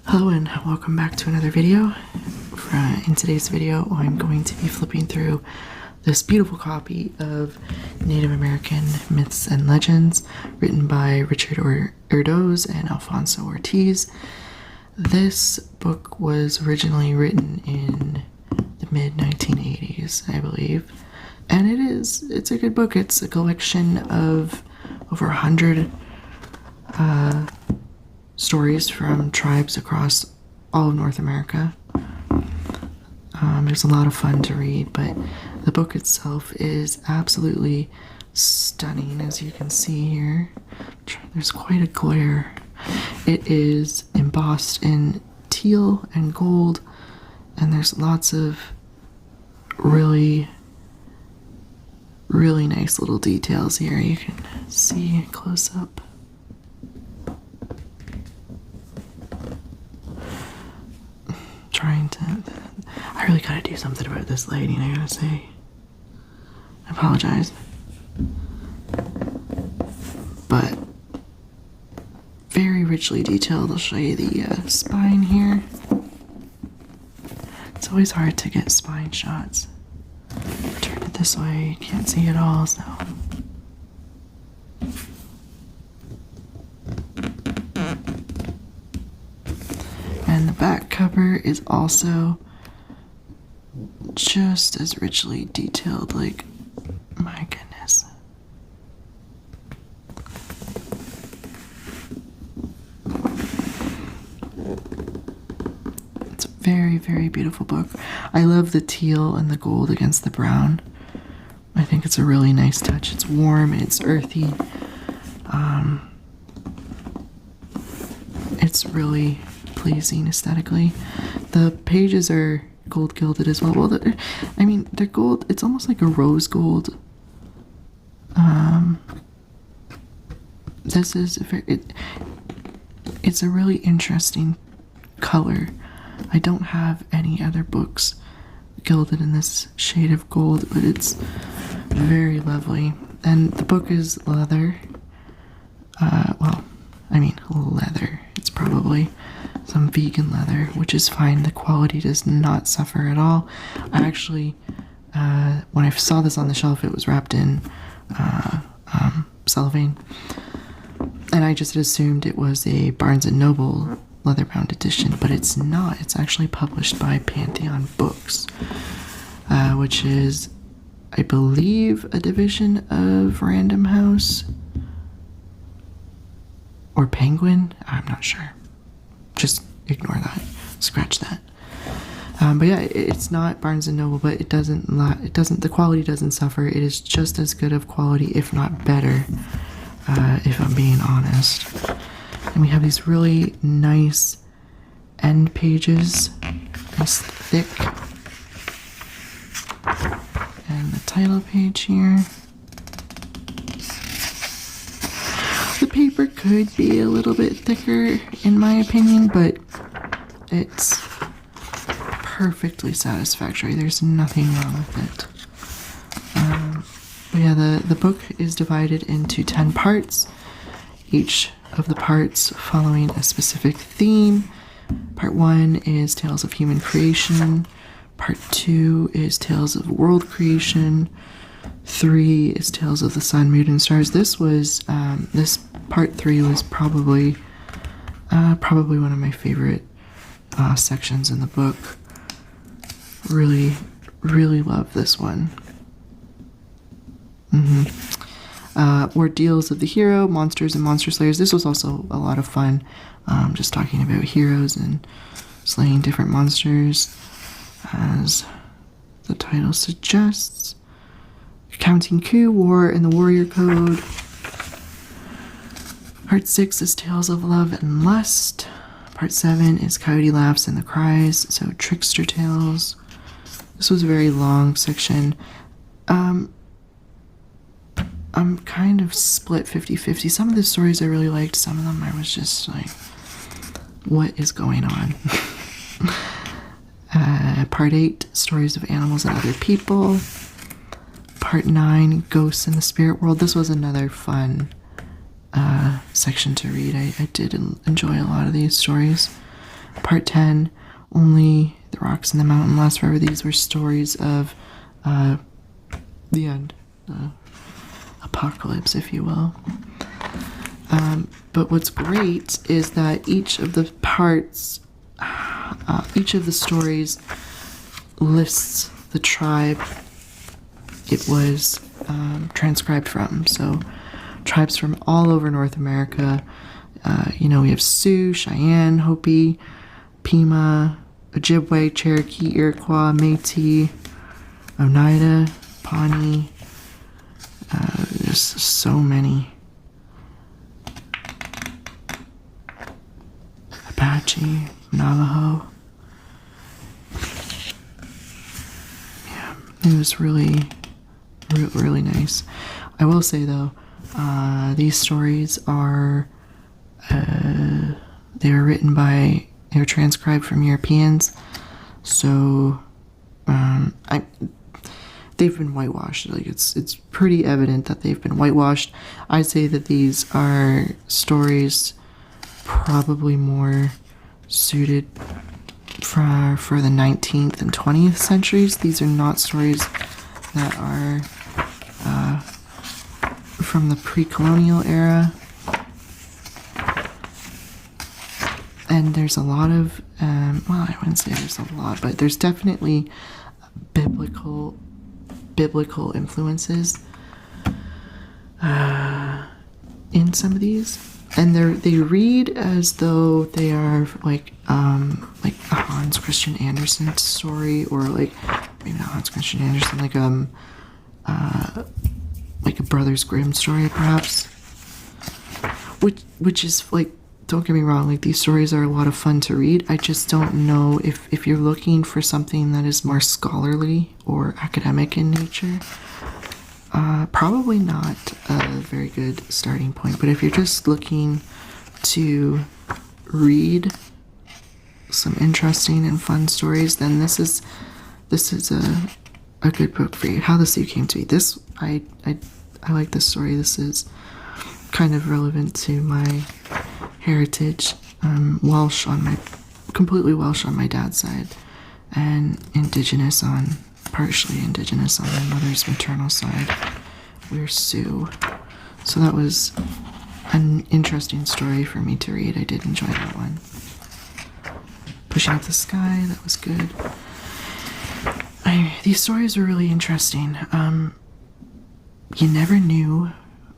Hello and welcome back to another video. In today's video, I'm going to be flipping through this beautiful copy of Native American Myths and Legends written by Richard Erdoes and Alfonso Ortiz. This book was originally written in the mid-1980s, I believe, and it's a good book. It's a collection of over 100 stories from tribes across all of North America. There's a lot of fun to read, but the book itself is absolutely stunning, as you can see here. There's quite a glare. It is embossed in teal and gold, and there's lots of really nice little details here. You can see close up. I really gotta do something about this lighting, I gotta say. I apologize. But very richly detailed. I'll show you the spine here. It's always hard to get spine shots. Turn it this way, you can't see it all, so. And the back cover is also just as richly detailed, like, my goodness. It's a very, very beautiful book. I love the teal and the gold against the brown. I think it's a really nice touch. It's warm, it's earthy. It's really pleasing aesthetically. The pages are gold gilded as well. Well, they're gold. It's almost like a rose gold. This is it's a really interesting color. I don't have any other books gilded in this shade of gold, but it's very lovely. And the book is leather. Leather. It's probably some vegan leather, which is fine. The quality does not suffer at all. I actually, when I saw this on the shelf, it was wrapped in cellophane, and I just assumed it was a Barnes & Noble leatherbound edition, but it's not. It's actually published by Pantheon Books, which is, I believe, a division of Random House or Penguin. I'm not sure. Just ignore that. Scratch that. But yeah, it's not Barnes & Noble, but the quality doesn't suffer. It is just as good of quality, if not better, if I'm being honest. And we have these really nice end pages, nice thick, and the title page here. The paper could be a little bit thicker, in my opinion, but it's perfectly satisfactory. There's nothing wrong with it. But yeah, the book is divided into 10 parts, each of the parts following a specific theme. Part 1 is Tales of Human Creation. Part 2 is Tales of World Creation. 3 is Tales of the Sun, Moon, and Stars. This part 3 was probably one of my favorite sections in the book. Really love this one. Ordeals of the Hero, Monsters and Monster Slayers. This was also a lot of fun, just talking about heroes and slaying different monsters, as the title suggests. Counting Coup, War and the Warrior Code. Part 6 is Tales of Love and Lust. Part 7 is Coyote Laughs and the Cries, so Trickster Tales. This was a very long section. I'm kind of split 50-50. Some of the stories I really liked, some of them I was just like, what is going on? Part 8, Stories of Animals and Other People. Part 9, Ghosts in the Spirit World. This was another fun section to read. I did enjoy a lot of these stories. Part 10, Only the Rocks and the Mountain Last Forever. These were stories of the end, apocalypse, if you will. But what's great is that each of the parts, each of the stories lists the tribe it was transcribed from. So tribes from all over North America. We have Sioux, Cheyenne, Hopi, Pima, Ojibwe, Cherokee, Iroquois, Métis, Oneida, Pawnee. There's so many. Apache, Navajo. Yeah, it was really nice. I will say though, these stories are, they were transcribed from Europeans, so they've been whitewashed. Like it's pretty evident that they've been whitewashed. I'd say that these are stories probably more suited for the 19th and 20th centuries. These are not stories that are from the pre-colonial era. And there's a lot of, I wouldn't say there's a lot, but there's definitely biblical influences in some of these. And they read as though they are like a Hans Christian Andersen story, or maybe not Hans Christian Andersen, like a Brothers Grimm story, perhaps. Which is don't get me wrong, these stories are a lot of fun to read. I just don't know if you're looking for something that is more scholarly or academic in nature. Probably not a very good starting point, but if you're just looking to read some interesting and fun stories, then this is a good book for you. How the Sioux Came to Be. This I like this story. This is kind of relevant to my heritage. Completely Welsh on my dad's side, and partially indigenous on my mother's maternal side. We're Sioux. So that was an interesting story for me to read. I did enjoy that one. Pushing Up the Sky, that was good. These stories were really interesting. You never knew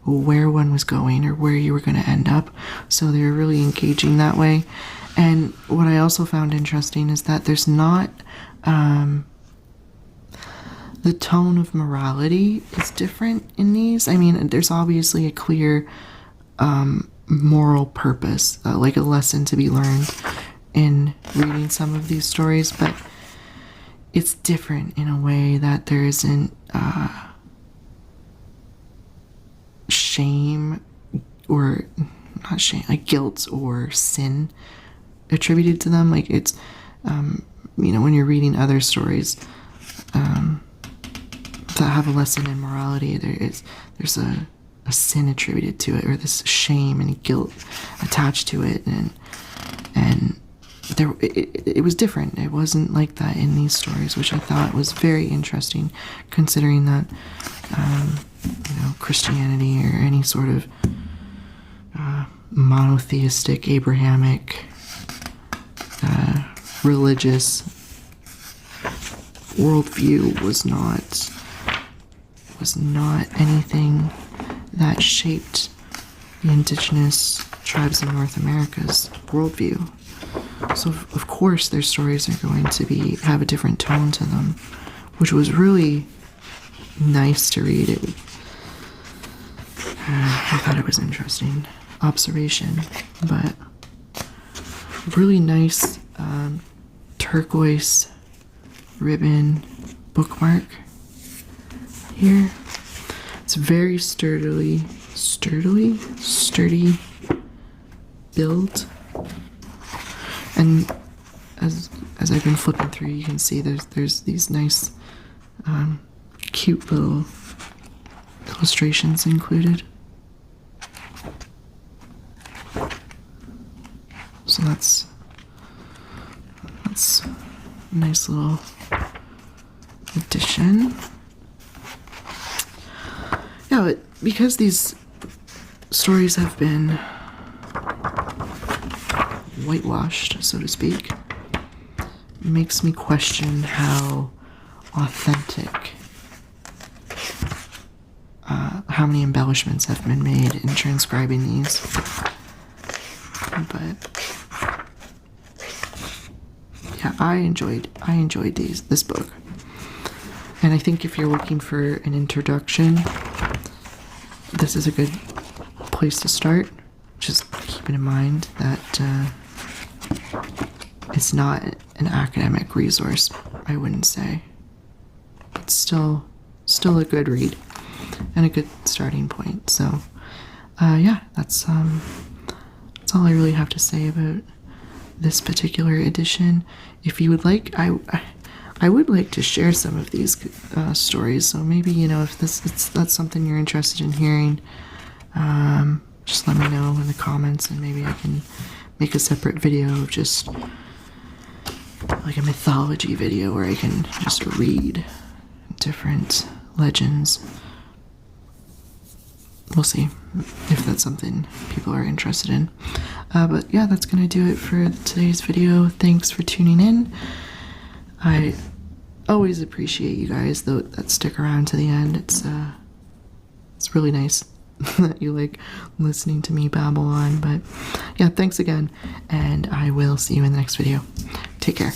where one was going or where you were going to end up, so they were really engaging that way. And what I also found interesting is that there's not the tone of morality is different in these. I mean, there's obviously a clear moral purpose, like a lesson to be learned in reading some of these stories, but it's different in a way that there isn't shame, or not shame, like guilt or sin attributed to them. Like it's, when you're reading other stories that have a lesson in morality, there's a sin attributed to it, or this shame and guilt attached to it, and it was different. It wasn't like that in these stories, which I thought was very interesting, considering that Christianity or any sort of monotheistic Abrahamic religious worldview was not anything that shaped the indigenous tribes in North America's worldview. So of course their stories are going to have a different tone to them, which was really nice to read. I thought it was interesting observation, but really nice turquoise ribbon bookmark here. It's very sturdy build, and as I've been flipping through, you can see there's these nice cute little illustrations included. So It's a nice little addition. Yeah, because these stories have been whitewashed, so to speak, it makes me question how authentic, how many embellishments have been made in transcribing these. But yeah, I enjoyed this book. And I think if you're looking for an introduction, this is a good place to start. Just keeping in mind that it's not an academic resource, I wouldn't say. It's still a good read and a good starting point. So yeah, that's all I really have to say about this particular edition. If you would like, I would like to share some of these stories. So maybe, you know, if that's something you're interested in hearing, just let me know in the comments, and maybe I can make a separate video of just like a mythology video where I can just read different legends. We'll see if that's something people are interested in. But yeah, that's gonna do it for today's video. Thanks for tuning in. I always appreciate you guys that stick around to the end. It's really nice that you like listening to me babble on. But yeah, thanks again, and I will see you in the next video. Take care.